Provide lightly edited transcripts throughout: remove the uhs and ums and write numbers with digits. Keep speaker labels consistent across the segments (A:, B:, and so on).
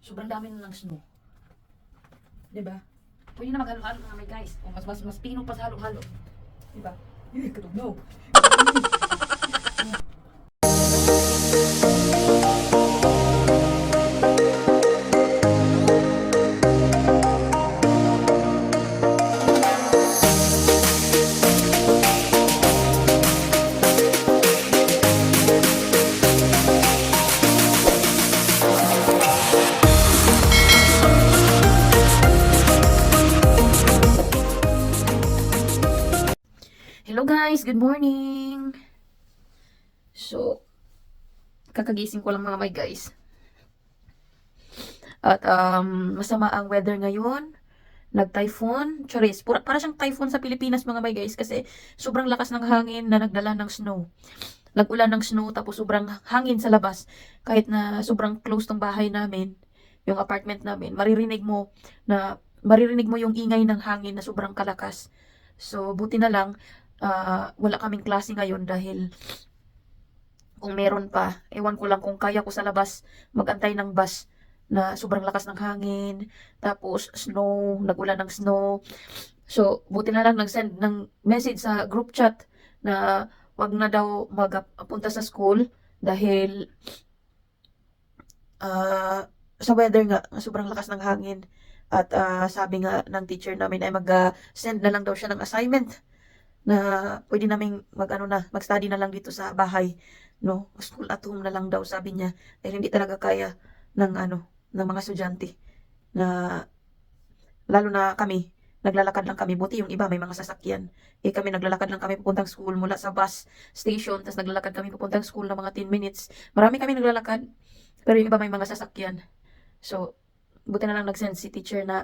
A: Sobrang dami na ng snow. Diba? Pwede na maghalo-halo mga may guys. Kung mas pino pa sa halo-halo. Diba? Katugnaw. Hello guys, good morning. So, kakagising ko lang mga may guys. At masama ang weather ngayon. Nag-typhoon. Charis, para siyang typhoon sa Pilipinas mga may guys kasi sobrang lakas ng hangin na nagdala ng snow. Nag-ulan ng snow tapos sobrang hangin sa labas. Kahit na sobrang close tong bahay namin, yung apartment namin, maririnig mo yung ingay ng hangin na sobrang kalakas. So, buti na lang wala kaming klase ngayon dahil kung meron pa, ewan ko lang kung kaya ko sa labas magantay ng bus na sobrang lakas ng hangin, tapos snow, nag-ulan ng snow. So, buti na lang nag-send ng message sa group chat na wag na daw magpunta sa school dahil sa weather nga, sobrang lakas ng hangin. At sabi nga ng teacher namin ay mag-send na lang daw siya ng assignment na pwede naming mag-study na lang dito sa bahay, no? School at home na lang daw sabi niya. Dahil hindi talaga kaya ng ng mga estudyante na lalo na kami, naglalakad lang kami. Buti yung iba may mga sasakyan. Eh kami naglalakad lang kami papuntang school mula sa bus station, tapos naglalakad kami papuntang school na mga 10 minutes. Marami kami naglalakad, pero yung iba may mga sasakyan. So, buti na lang nag-send si teacher na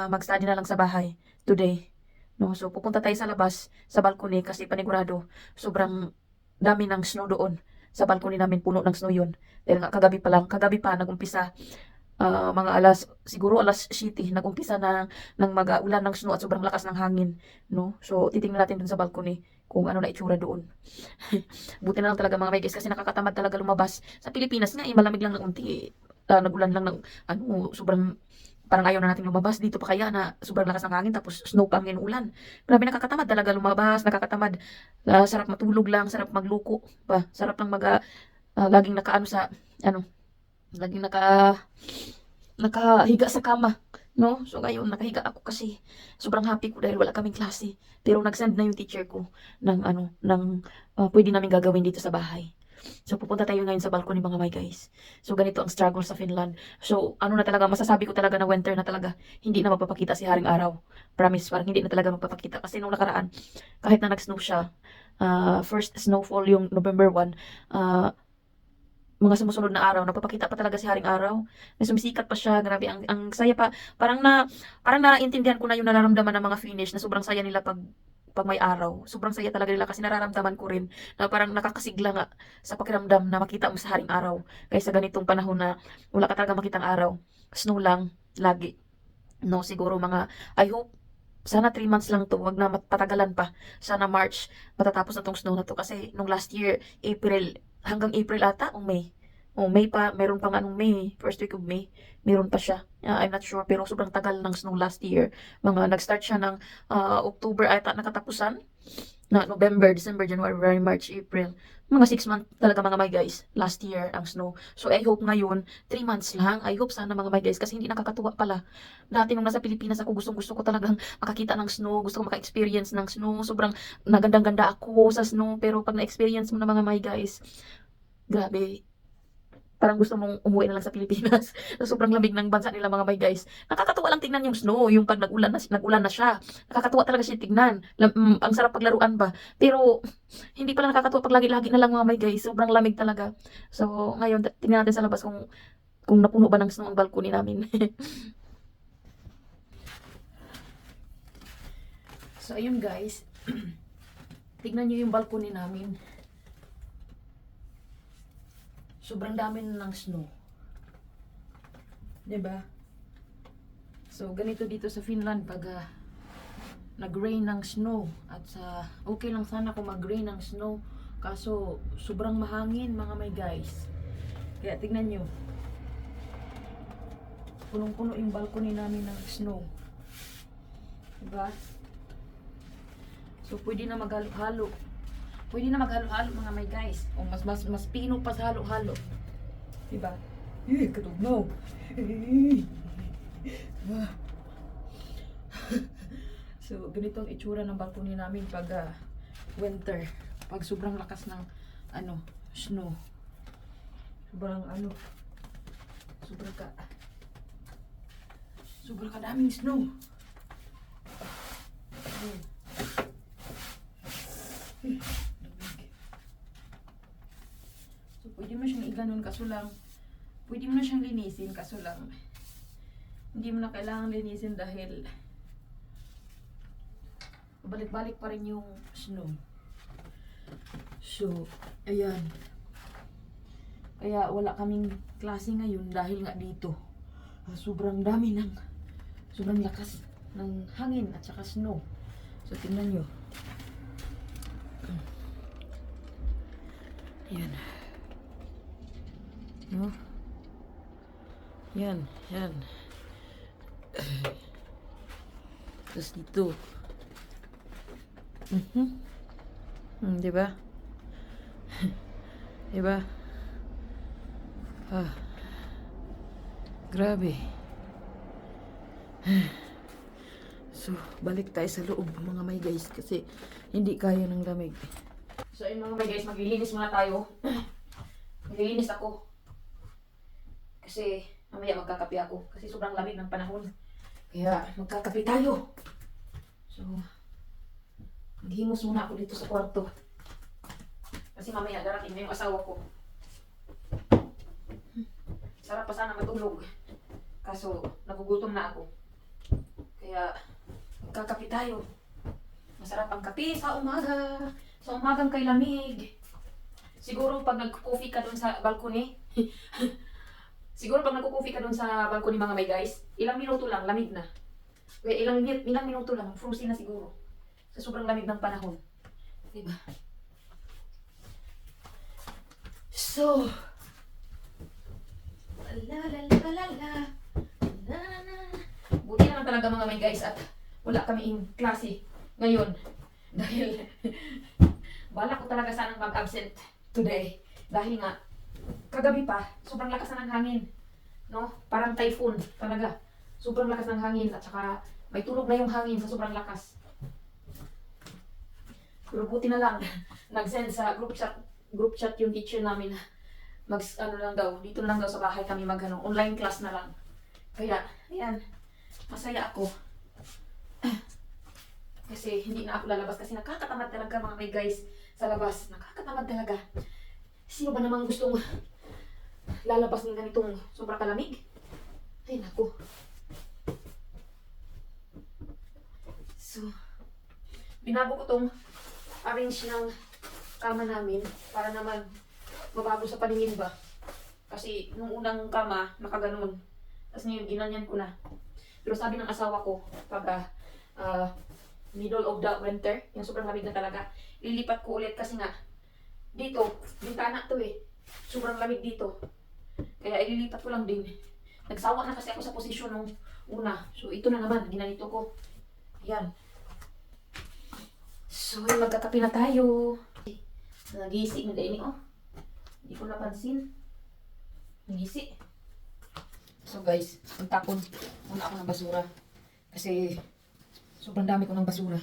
A: mag-study na lang sa bahay today. No, so pupunta tayo sa labas, sa balcony kasi panigurado sobrang dami ng snow doon. Sa balcony namin puno ng snow 'yun. Dahil nga kagabi pa nagumpisa mga siguro alas 7 nagumpisa na ng mag-ulan ng snow at sobrang lakas ng hangin, no? So titingnan natin dun sa balcony kung ano na itsura doon. Buti na lang talaga mga may guys kasi nakakatamad talaga lumabas. Sa Pilipinas nga malamig lang ng unti. Nag-ulan lang ng sobrang parang ayaw na nating lumabas dito pa kaya na sobrang lakas ng hangin tapos snow pa ang ulan. Grabe nakakatamad talaga lumabas, nakakatamad. Sarap matulog lang, sarap magluko pa, sarap lang laging nakaano sa ano, laging nakahiga sa kama, no? So ngayon nakahiga ako kasi sobrang happy ko dahil wala kaming klase. Pero nag-send na yung teacher ko ng pwede namin gagawin dito sa bahay. So, pupunta tayo ngayon sa balcony mga my guys. So, ganito ang struggle sa Finland. So, na talaga, masasabi ko talaga na winter na talaga. Hindi na magpapakita si Haring Araw. Promise, parang hindi na talaga magpapakita. Kasi nung nakaraan, kahit na nag-snow siya, first snowfall yung November 1, mga sumusunod na araw, napapakita pa talaga si Haring Araw. May sumisikat pa siya, grabe, ang saya pa. Parang naiintindihan ko na yung nararamdaman ng mga Finnish na sobrang saya nila pag may araw. Sobrang saya talaga nila kasi nararamdaman ko rin na parang nakakasigla nga sa pakiramdam na makita mo sa Haring Araw. Kaysa ganitong panahon na wala ka talaga makitang araw. Snow lang, lagi. No, siguro I hope, sana 3 months lang to, wag na patagalan pa. Sana March, matatapos na tong snow na to. Kasi nung last year, hanggang April ata, o May. O May pa, meron pang May, first week of May, meron pa siya. I'm not sure, pero sobrang tagal ng snow last year. Nag-start siya ng October ata nakatapusan. Na November, December, January, February, March, April. Mga 6 months talaga mga my guys, last year ang snow. So I hope ngayon, 3 months lang. I hope sana mga my guys, kasi hindi nakakatuwa pala. Dati nung nasa Pilipinas ako, gustong-gusto ko talagang makakita ng snow, gusto ko maka-experience ng snow. Sobrang nagandang-ganda ako sa snow, pero pag na-experience mo na mga my guys, grabe, parang gusto mong umuwi na lang sa Pilipinas. So, sobrang lamig ng bansa nila mga my guys. Nakakatuwa lang tingnan yung snow, yung pag nag-ulan na siya. Nakakatuwa talaga siya tignan. Ang sarap paglaruan ba. Pero hindi pala nakakatuwa pag lagi-lagi na lang mga my guys. Sobrang lamig talaga. So ngayon tingnan natin sa labas kung napuno ba ng snow ang balcony namin. So ayun guys. Tignan niyo yung balcony namin. Sobrang dami na ng snow. 'Di ba? So ganito dito sa Finland pag nag-rain ng snow at okay lang sana kung mag-rain ng snow kaso sobrang mahangin mga my guys. Kaya tignan nyo. Punong-puno yung balcony namin ng snow. Diba? So, pwede na maghalo-halo. Pwede na maghalo-halo mga may guys. O mas pino pa sa halo-halo. Diba? Katugnaw. So, ganito ang itsura ng balcony namin pag winter. Pag sobrang lakas ng snow. Sobrang sobrang kadaming snow. So, pwede mo siyang iganon kaso lang, pwede mo na siyang linisin kaso lang, hindi mo na kailangan linisin dahil balik-balik pa rin yung snow. So, ayan. Kaya wala kaming klase ngayon dahil nga dito. Sobrang lakas ng hangin at saka snow. So, tingnan nyo. Yan. No? Yan. Tapos dito. Diba? Diba? Grabe. So, balik tayo sa loob mga may guys kasi hindi kaya ng lamig. So, ayun mga may guys, maglilinis muna tayo. Maglilinis ako. Kasi mamaya magkakape ako kasi sobrang lamig ng panahon. Kaya magkakape tayo. So, maghimos muna ako dito sa kwarto. Kasi mamaya darating na yung asawa ko. Sarap pa sana matulog. Kaso, nagugutom na ako. Kaya, magkakape tayo. Masarap ang kape sa umaga. Sa umagang kay lamig. Siguro pag nagko-coffee ka dun sa balcony. Siguro pag nagko-coffee ka dun sa balcony mga may guys. Ilang minuto lang, lamig na. Kaya ilang minuto lang, frozen na siguro. Sa sobrang lamig ng panahon. Diba? So, buti naman talaga mga may guys at wala kaming klase ngayon dahil bala ko talaga sanang mag-absent today dahil nga kagabi pa sobrang lakas na ng hangin, no? Parang typhoon talaga, sobrang lakas ng hangin at saka may tulog na yung hangin sa sobrang lakas. Pero buti na lang nag-send sa group chat yung teacher namin lang daw, dito na lang daw sa bahay kami online class na lang. Kaya, ayan, masaya ako. Kasi hindi na ako lalabas kasi nakakatamad talaga mga may guys sa labas. Nakakatamad talaga. Sino ba namang gustong lalabas ng ganitong sobrang kalamig? Ay, naku. So, binago ko tong arrange ng kama namin para naman mabago sa paningin ba. Kasi nung unang kama, nakaganon. Tapos ngayon, ginanyan ko na. Pero sabi ng asawa ko, pag middle of the winter, yung sobrang lamig na talaga, lilipat ko ulit kasi nga, dito, bintana to eh. Sobrang lamig dito. Kaya ililipat ko lang din. Nagsawa na kasi ako sa posisyon nung una. So ito na naman, ginanito ko. Ayan. So, magkakape na tayo. Nagisi, hindi ini oh. Hindi ko napansin. Nagisi. So guys, magtapon muna ako ng basura. Kasi sobrang dami ko ng basura.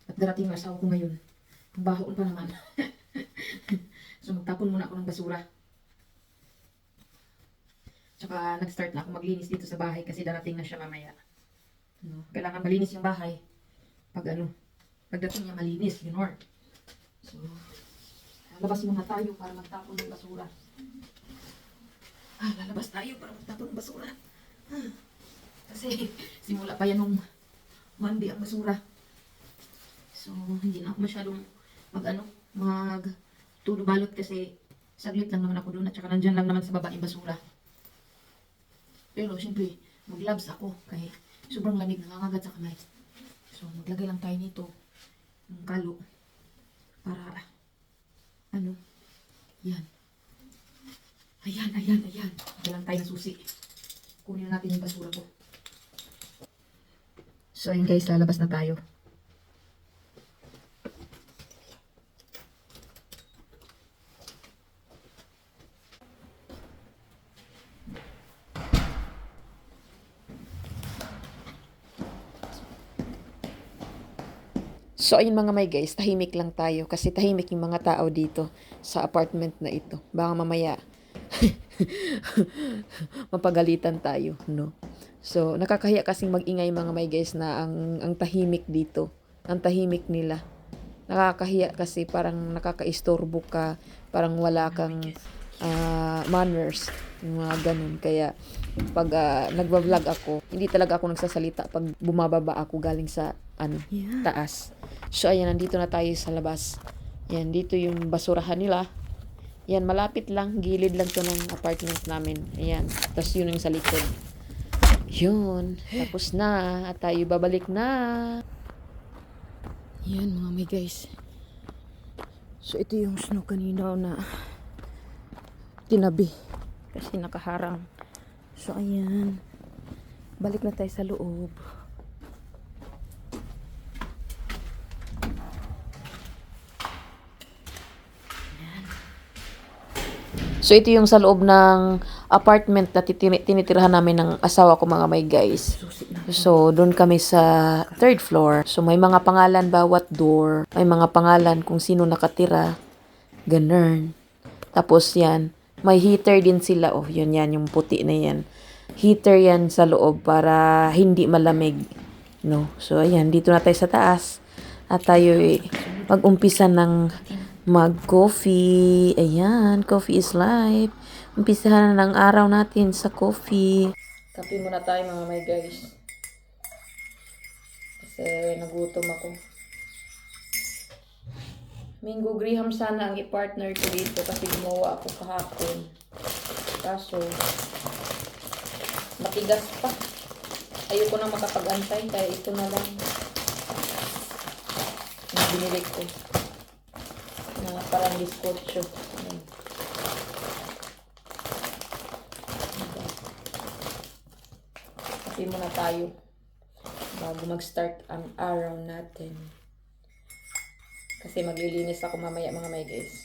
A: At darating ang asawa ko ngayon. Ang bahoon pa naman. So magtapon muna ako ng basura. Tsaka nag-start na ako maglinis dito sa bahay kasi darating na siya mamaya. No? Kailangan malinis yung bahay. Pagdating niya malinis, you know. So, lalabas muna tayo para magtapon ng basura. Lalabas tayo para magtapon ng basura. Kasi simula pa yan nung Monday ang basura. So, hindi na ako masyadong tulo balot kasi saglit lang naman ako doon at saka nandyan lang naman sa baba yung basura. Pero syempre, mag-gloves ako kaya sobrang lamig, nangangagat sa kamay. So, maglagay lang tayo nito ng kalo para yan. Ayan. Lagyan tayo ng susi. Kunin natin yung basura ko. So, ayun guys, lalabas na tayo. So, ayun mga may guys, tahimik lang tayo kasi tahimik yung mga tao dito sa apartment na ito. Baka mamaya mapagalitan tayo, no? So, nakakahiya kasing mag-ingay mga may guys na ang tahimik dito. Ang tahimik nila. Nakakahiya kasi parang nakakaistorbo ka, parang wala kang manners, yung mga ganun. Kaya pag nagva-vlog ako, hindi talaga ako nagsasalita pag bumababa ako galing sa taas. So ayan, nandito na tayo sa labas. Yan, dito yung basurahan nila. Yan, malapit lang, gilid lang to ng apartment namin. Ayan, tapos yun yung sa likod. Yun, tapos na, at tayo babalik na. Yan mga may guys. So ito yung snow kanina na tinabi kasi nakaharang. So ayan, balik na tayo sa loob. So ito yung sa loob ng apartment na tinitirahan namin ng asawa ko mga may guys. So doon kami sa third floor. So may mga pangalan bawat door. May mga pangalan kung sino nakatira. Ganun. Tapos yan, may heater din sila. Oh, yun yan, yung puti na yan. Heater yan sa loob para hindi malamig. No? So ayan, dito na tayo sa taas. At tayo mag-umpisa ng mag-coffee. Ayan, coffee is life. Umpisahan na ng araw natin sa coffee. Kape muna tayo mga may guys. Kasi nagutom ako. Mango Graham sana ang i-partner ko dito kasi gumawa ako kahapon. Kaso, matigas pa. Ayoko na makapag-antay kaya ito na lang yung binili ko. Na parang biskotso. Kape muna tayo bago mag-start ang araw natin. Kasi maglilinis ako mamaya mga may guys.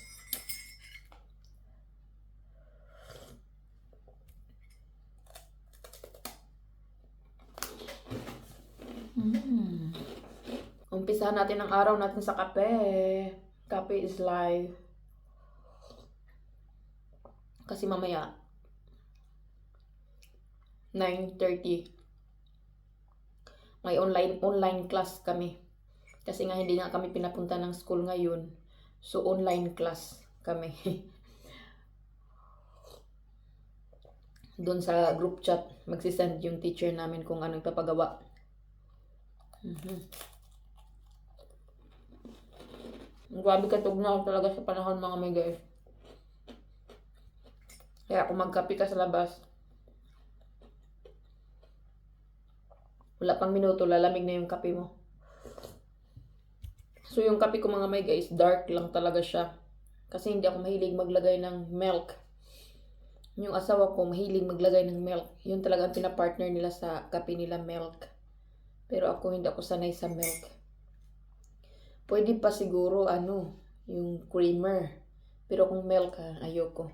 A: Umpisahan natin ang araw natin sa kape. Kape is life. Kasi mamaya 9:30 may online class kami. Kasi nga hindi nga kami pinapunta ng school ngayon. So online class kami. Doon sa group chat magsisend yung teacher namin kung anong papagawa. Grabe katugnaw talaga sa panahon mga may guys. Kaya kung magkape ka sa labas, wala pang minuto, lalamig na yung kape mo. So yung kape ko mga may guys, dark lang talaga siya. Kasi hindi ako mahilig maglagay ng milk. Yung asawa ko mahilig maglagay ng milk. Yun talaga ang pinapartner nila sa kape nila, milk. Pero ako hindi ako sanay sa milk. Pwede pa siguro yung creamer. Pero kung milk ayoko.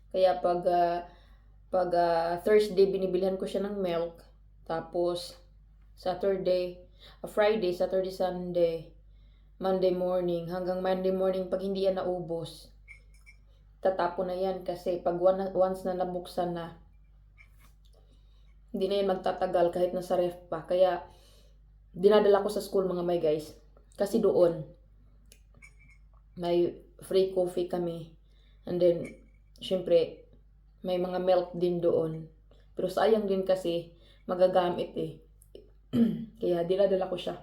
A: Kaya pag Thursday binibilhan ko siya ng milk. Tapos Friday, Saturday, Sunday, Monday morning, hanggang Monday morning pag hindi yan naubos, tatapon na yan kasi pag once na nabuksan na, hindi na yan magtatagal kahit nasa ref pa. Kaya dinadala ko sa school mga may guys. Kasi doon may free coffee kami. And then, syempre, may mga milk din doon. Pero sayang din kasi magagamit Kaya dinadala ko siya.